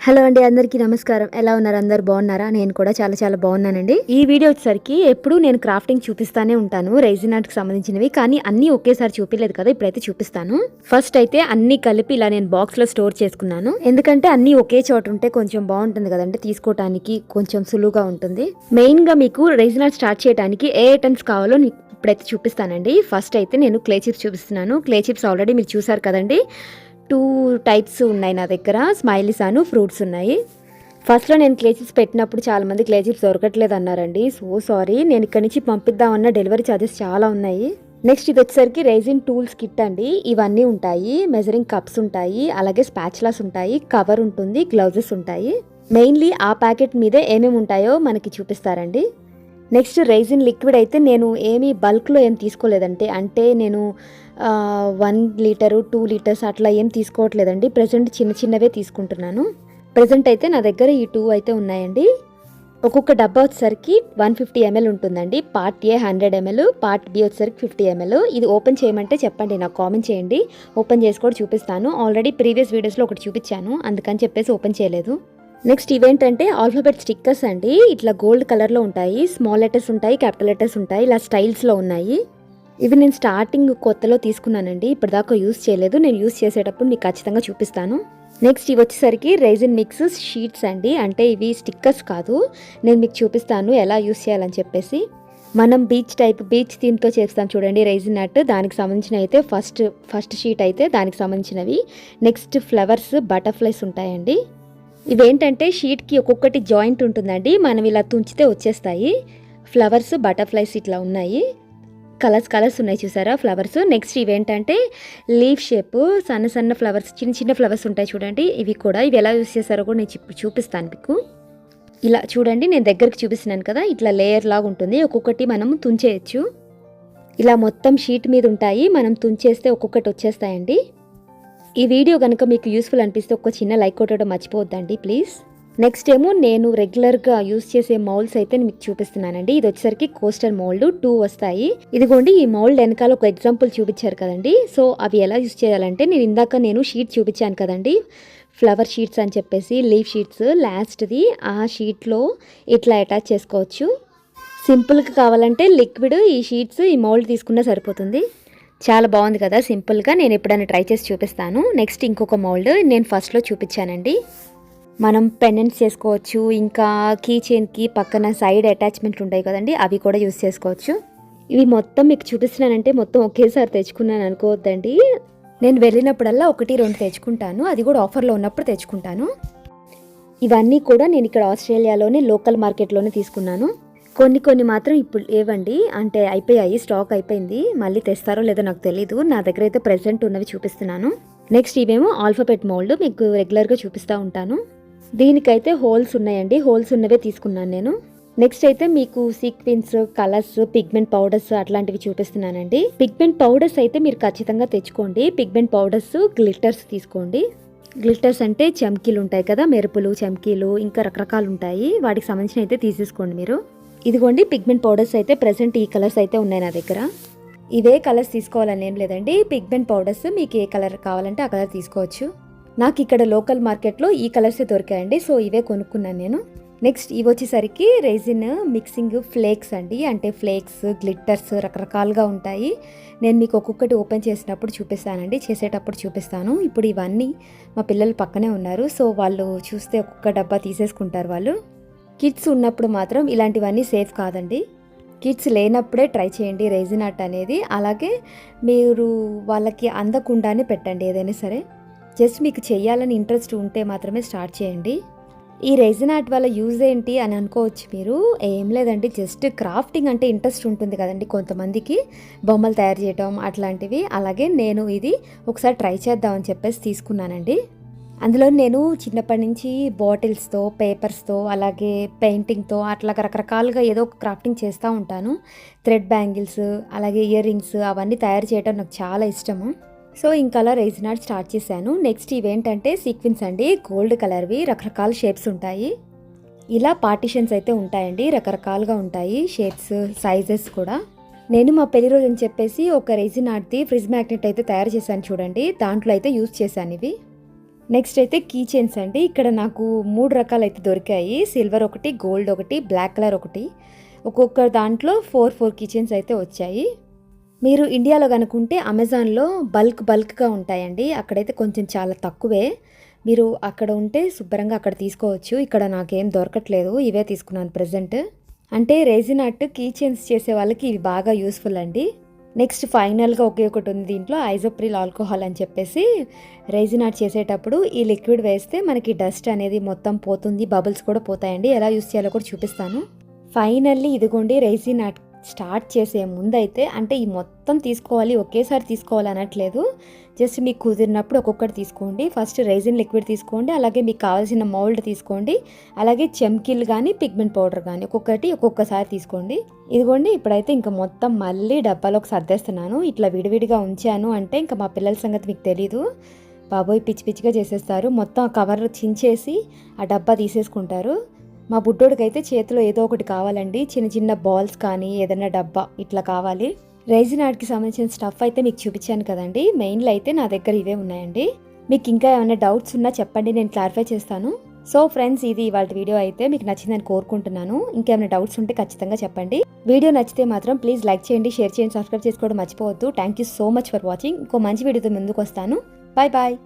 Hello అండి, అందరికీ నమస్కారం. ఎలా ఉన్నారు? అందరు బాగున్నారా? నేను కూడా చాలా చాలా బాగున్నానండి. ఈ వీడియో వచ్చేసరికి ఎప్పుడు నేను క్రాఫ్టింగ్ చూపిస్తానే ఉంటాను, రైజిన్ ఆర్ట్కి సంబంధించినవి. కానీ అన్నీ ఒకేసారి చూపించలేదు కదా, ఇప్పుడైతే చూపిస్తాను. ఫస్ట్ అయితే అన్ని కలిపి ఇలా నేను బాక్స్లో స్టోర్ చేసుకున్నాను. ఎందుకంటే అన్నీ ఒకే చోట ఉంటే కొంచెం బాగుంటుంది కదండి, తీసుకోవడానికి కొంచెం సులువుగా ఉంటుంది. మెయిన్గా మీకు రైజిన్ ఆర్ట్ స్టార్ట్ చేయడానికి ఏ ఐటమ్స్ కావాలో ఇప్పుడైతే చూపిస్తానండి. ఫస్ట్ అయితే నేను క్లే చిప్స్ చూపిస్తున్నాను. క్లే చిప్స్ ఆల్రెడీ మీరు చూసారు కదండి. 2 టైప్స్ ఉన్నాయి నా దగ్గర, స్మైలీస్ అను ఫ్రూట్స్ ఉన్నాయి. ఫస్ట్లో నేను క్లే చిప్స్ పెట్టినప్పుడు చాలామంది క్లే చిప్స్ దొరకట్లేదు అన్నారండి. సో సారీ, నేను ఇక్కడి నుంచి పంపిద్దామన్న డెలివరీ ఛార్జెస్ చాలా ఉన్నాయి. నెక్స్ట్ ఇది వచ్చేసరికి రైజిన్ టూల్స్ కిట్ అండి. ఇవన్నీ ఉంటాయి, మెజరింగ్ కప్స్ ఉంటాయి, అలాగే స్పాచులాస్ ఉంటాయి, కవర్ ఉంటుంది, గ్లౌజెస్ ఉంటాయి. మెయిన్లీ ఆ ప్యాకెట్ మీదే ఏమేమి ఉంటాయో మనకి చూపిస్తారండి. నెక్స్ట్ రైజిన్ లిక్విడ్ అయితే నేను ఏమీ బల్క్లో ఏం తీసుకోలేదంటే, అంటే నేను 1 లీటరు 2 లీటర్స్ అట్లా ఏం తీసుకోవట్లేదండి. ప్రజెంట్ చిన్న చిన్నవే తీసుకుంటున్నాను. ప్రజెంట్ అయితే నా దగ్గర ఈ 2 అయితే ఉన్నాయండి. ఒక్కొక్క డబ్బా వచ్చేసరికి 150 ml ఉంటుందండి. Part A 100 ml, part B వచ్చేసరికి 50 ml. ఇది ఓపెన్ చేయమంటే చెప్పండి, నాకు కామెంట్ చేయండి, ఓపెన్ చేసి కూడా చూపిస్తాను. ఆల్రెడీ ప్రీవియస్ వీడియోస్లో ఒకటి చూపించాను, అందుకని చెప్పేసి ఓపెన్ చేయలేదు. నెక్స్ట్ ఇవేంటంటే ఆల్ఫాబెట్ స్టిక్కర్స్ అండి. ఇట్లా గోల్డ్ కలర్లో ఉంటాయి, స్మాల్ లెటర్స్ ఉంటాయి, క్యాపిటల్ లెటర్స్ ఉంటాయి, ఇలా స్టైల్స్లో ఉన్నాయి. ఇవి నేను స్టార్టింగ్ కొత్తలో తీసుకున్నానండి, ఇప్పటిదాకా యూస్ చేయలేదు. నేను యూస్ చేసేటప్పుడు మీకు ఖచ్చితంగా చూపిస్తాను. నెక్స్ట్ ఇవి వచ్చేసరికి రైజిన్ మిక్స్ షీట్స్ అండి. అంటే ఇవి స్టిక్కర్స్ కాదు, నేను మీకు చూపిస్తాను ఎలా యూస్ చేయాలని చెప్పేసి. మనం బీచ్ థీమ్తో చేస్తాం చూడండి రైజిన్ ఆర్ట్, దానికి సంబంధించిన అయితే ఫస్ట్ షీట్ అయితే దానికి సంబంధించినవి. నెక్స్ట్ ఫ్లవర్స్, బటర్ఫ్లైస్ ఉంటాయండి. ఇవేంటంటే షీట్కి ఒక్కొక్కటి జాయింట్ ఉంటుందండి, మనం ఇలా తుంచితే వచ్చేస్తాయి. ఫ్లవర్స్, బటర్ఫ్లైస్ ఇట్లా ఉన్నాయి, కలర్స్ ఉన్నాయి చూసారా ఫ్లవర్స్. నెక్స్ట్ ఇవేంటంటే లీఫ్ షేప్, సన్న ఫ్లవర్స్, చిన్న ఫ్లవర్స్ ఉంటాయి చూడండి. ఇవి ఎలా యూస్ చేస్తారో కూడా నేను చూపిస్తాను మీకు. ఇలా చూడండి, నేను దగ్గరికి చూపిస్తున్నాను కదా, ఇట్లా లేయర్ లాగా ఉంటుంది, ఒక్కొక్కటి మనం తుంచేయచ్చు. ఇలా మొత్తం షీట్ మీద ఉంటాయి, మనం తుంచేస్తే ఒక్కొక్కటి వచ్చేస్తాయండి. ఈ వీడియో కనుక మీకు యూస్ఫుల్ అనిపిస్తే ఒక చిన్న లైక్ కొట్టడం మర్చిపోవద్దండి ప్లీజ్. నెక్స్ట్ ఏమో నేను రెగ్యులర్గా యూస్ చేసే మౌల్డ్స్ అయితే మీకు చూపిస్తున్నానండి. ఇది వచ్చేసరికి కోస్టర్ మౌల్డ్ 2 వస్తాయి. ఇదిగోండి, ఈ మౌల్డ్ వెనకాల ఒక ఎగ్జాంపుల్ చూపించారు కదండి. సో అవి ఎలా యూస్ చేయాలంటే, నేను షీట్ చూపించాను కదండి, ఫ్లవర్ షీట్స్ అని చెప్పేసి, లీఫ్ షీట్స్. లాస్ట్ది ఆ షీట్లో ఇట్లా అటాచ్ చేసుకోవచ్చు. సింపుల్గా కావాలంటే లిక్విడ్, ఈ షీట్స్, ఈ మౌల్డ్ తీసుకున్నా సరిపోతుంది. చాలా బాగుంది కదా సింపుల్గా. నేను ఎప్పుడైనా ట్రై చేసి చూపిస్తాను. నెక్స్ట్ ఇంకొక మౌల్డ్ నేను ఫస్ట్లో చూపించానండి. మనం పెండెంట్స్ చేసుకోవచ్చు, ఇంకా కీ చైన్కి పక్కన సైడ్ అటాచ్మెంట్లు ఉంటాయి కదండి, అవి కూడా యూస్ చేసుకోవచ్చు. ఇవి మొత్తం మీకు చూపిస్తున్నానంటే మొత్తం ఒకేసారి తెచ్చుకున్నాను అనుకోవద్దండి. నేను వెళ్ళినప్పుడల్లా 1-2 తెచ్చుకుంటాను, అది కూడా ఆఫర్లో ఉన్నప్పుడు తెచ్చుకుంటాను. ఇవన్నీ కూడా నేను ఇక్కడ ఆస్ట్రేలియాలోనే లోకల్ మార్కెట్లోనే తీసుకున్నాను. కొన్ని మాత్రం ఇప్పుడు ఏవండి, అంటే అయిపోయాయి, స్టాక్ అయిపోయింది. మళ్ళీ తెస్తారో లేదో నాకు తెలీదు. నా దగ్గర అయితే ప్రెసెంట్ ఉన్నవి చూపిస్తున్నాను. నెక్స్ట్ ఇవేమో ఆల్ఫాబెట్ మౌల్డ్, మీకు రెగ్యులర్గా చూపిస్తూ ఉంటాను. దీనికైతే హోల్స్ ఉన్నాయండి, హోల్స్ ఉన్నవే తీసుకున్నాను నేను. నెక్స్ట్ అయితే మీకు సీక్వెన్స్, కలర్స్, పిగ్మెంట్ పౌడర్స్ అట్లాంటివి చూపిస్తున్నానండి. పిగ్మెంట్ పౌడర్స్ అయితే మీరు ఖచ్చితంగా తెచ్చుకోండి. పిగ్మెంట్ పౌడర్స్, గ్లిటర్స్ తీసుకోండి. గ్లిటర్స్ అంటే చమ్కీలు ఉంటాయి కదా, మెరుపులు, చమ్కీలు, ఇంకా రకరకాలు ఉంటాయి, వాటికి సంబంధించిన అయితే తీసేసుకోండి మీరు. ఇదిగోండి పిగ్మెంట్ పౌడర్స్ అయితే ప్రెసెంట్ ఈ కలర్స్ అయితే ఉన్నాయి నా దగ్గర. ఇవే కలర్స్ తీసుకోవాలని ఏం లేదండి, పిగ్మెంట్ పౌడర్స్ మీకు ఏ కలర్ కావాలంటే ఆ కలర్ తీసుకోవచ్చు. నాకు ఇక్కడ లోకల్ మార్కెట్లో ఈ కలర్సే దొరికాయండి, సో ఇవే కొనుక్కున్నాను నేను. నెక్స్ట్ ఇవి వచ్చేసరికి రెజిన్ మిక్సింగ్ ఫ్లేక్స్ అండి. అంటే ఫ్లేక్స్, గ్లిట్టర్స్ రకరకాలుగా ఉంటాయి. నేను మీకు ఒక్కొక్కటి ఓపెన్ చేసినప్పుడు చూపిస్తానండి, చేసేటప్పుడు చూపిస్తాను. ఇప్పుడు ఇవన్నీ మా పిల్లలు పక్కనే ఉన్నారు, సో వాళ్ళు చూస్తే ఒక్కొక్క డబ్బా తీసేసుకుంటారు వాళ్ళు. కిడ్స్ ఉన్నప్పుడు మాత్రం ఇలాంటివన్నీ సేఫ్ కాదండి. కిడ్స్ లేనప్పుడే ట్రై చేయండి రైజిన్ ఆర్ట్ అనేది. అలాగే మీరు వాళ్ళకి అందకుండానే పెట్టండి ఏదైనా సరే. జస్ట్ మీకు చేయాలని ఇంట్రెస్ట్ ఉంటే మాత్రమే స్టార్ట్ చేయండి. ఈ రైజిన్ ఆర్ట్ వల్ల యూజ్ ఏంటి అని అనుకోవచ్చు మీరు. ఏం లేదండి, జస్ట్ క్రాఫ్టింగ్ అంటే ఇంట్రెస్ట్ ఉంటుంది కదండి కొంతమందికి, బొమ్మలు తయారు చేయడం అట్లాంటివి. అలాగే నేను ఇది ఒకసారి ట్రై చేద్దామని చెప్పేసి తీసుకున్నానండి. అందులో నేను చిన్నప్పటి నుంచి బాటిల్స్తో, పేపర్స్తో, అలాగే పెయింటింగ్తో అట్లా రకరకాలుగా ఏదో ఒక క్రాఫ్టింగ్ చేస్తూ ఉంటాను. థ్రెడ్ బ్యాంగిల్స్, అలాగే ఇయర్ రింగ్స్ అవన్నీ తయారు చేయడం నాకు చాలా ఇష్టము. సో ఇంకా రైజిన్ ఆర్ట్ స్టార్ట్ చేశాను. నెక్స్ట్ ఇవేంటంటే సీక్వెన్స్ అండి, గోల్డ్ కలర్వి, రకరకాల షేప్స్ ఉంటాయి. ఇలా పార్టిషన్స్ అయితే ఉంటాయండి, రకరకాలుగా ఉంటాయి షేప్స్, సైజెస్ కూడా. నేను మా పెళ్లి రోజు అని చెప్పేసి ఒక రైజిన్ ఆర్ట్ది ఫ్రిడ్జ్ మ్యాగ్నెట్ అయితే తయారు చేశాను చూడండి, దాంట్లో అయితే యూజ్ చేశాను ఇవి. నెక్స్ట్ అయితే కీ చైన్స్ అండి. ఇక్కడ నాకు 3 రకాలు అయితే దొరికాయి. సిల్వర్ ఒకటి, గోల్డ్ ఒకటి, బ్లాక్ కలర్ ఒకటి. ఒక్కొక్క దాంట్లో 4 కీ చైన్స్ అయితే వచ్చాయి. మీరు ఇండియాలో కనుకుంటే అమెజాన్లో బల్క్గా ఉంటాయండి. అక్కడైతే కొంచెం చాలా తక్కువే. మీరు అక్కడ ఉంటే శుభ్రంగా అక్కడ తీసుకోవచ్చు. ఇక్కడ నాకేం దొరకట్లేదు, ఇవే తీసుకున్నాను ప్రెజెంట్. అంటే రెజిన్ ఆర్ట్ కీ చైన్స్ చేసే వాళ్ళకి ఇవి బాగా యూస్ఫుల్ అండి. నెక్స్ట్ ఫైనల్గా ఒకే ఒకటి ఉంది దీంట్లో, ఐజోప్రిల్ ఆల్కహాల్ అని చెప్పేసి. రెజిన్ ఆర్ట్ చేసేటప్పుడు ఈ లిక్విడ్ వేస్తే మనకి డస్ట్ అనేది మొత్తం పోతుంది, బబుల్స్ కూడా పోతాయండి. ఎలా యూస్ చేయాలో కూడా చూపిస్తాను. ఫైనల్లీ ఇదిగోండి రెజిన్ ఆర్ట్ స్టార్ట్ చేసే ముందైతే, అంటే ఈ మొత్తం తీసుకోవాలి ఒకేసారి తీసుకోవాలి అనట్లేదు, జస్ట్ మీకు కుదిరినప్పుడు ఒక్కొక్కటి తీసుకోండి. ఫస్ట్ రెజిన్ లిక్విడ్ తీసుకోండి, అలాగే మీకు కావాల్సిన మౌల్డ్ తీసుకోండి, అలాగే చెమ్కిల్ కానీ పిగ్మెంట్ పౌడర్ కానీ ఒక్కొక్కసారి తీసుకోండి. ఇదిగోండి ఇప్పుడైతే ఇంకా మొత్తం మళ్ళీ డబ్బాలోకి సర్దేస్తున్నాను. ఇట్లా విడివిడిగా ఉంచాను అంటే ఇంకా మా పిల్లల సంగతి మీకు తెలీదు, బాబోయ్ పిచ్చిగా చేసేస్తారు. మొత్తం ఆ కవర్ చించేసి ఆ డబ్బా తీసేసుకుంటారు. మా బుడ్డోడికైతే చేతిలో ఏదో ఒకటి కావాలండి, చిన్న బాల్స్ కానీ ఏదైనా డబ్బా ఇట్లా కావాలి. రెజిన్ ఆర్ట్కి సంబంధించిన స్టఫ్ అయితే మీకు చూపించాను కదండి. మెయిన్లో అయితే నా దగ్గర ఇవే ఉన్నాయండి. మీకు ఇంకా ఏమైనా డౌట్స్ ఉన్నా చెప్పండి, నేను క్లారిఫై చేస్తాను. సో ఫ్రెండ్స్, ఇది ఇవాళ వీడియో అయితే మీకు నచ్చిందని కోరుకుంటున్నాను. ఇంకేమైనా డౌట్స్ ఉంటే ఖచ్చితంగా చెప్పండి. వీడియో నచ్చితే మాత్రం ప్లీజ్ లైక్ చేయండి, షేర్ చేయండి, సబ్స్క్రైబ్ చేసుకోవడం మర్చిపోవద్దు. Thank you so much for watching. ఇంకో మంచి వీడియోతో ముందుకు వస్తాను. Bye bye.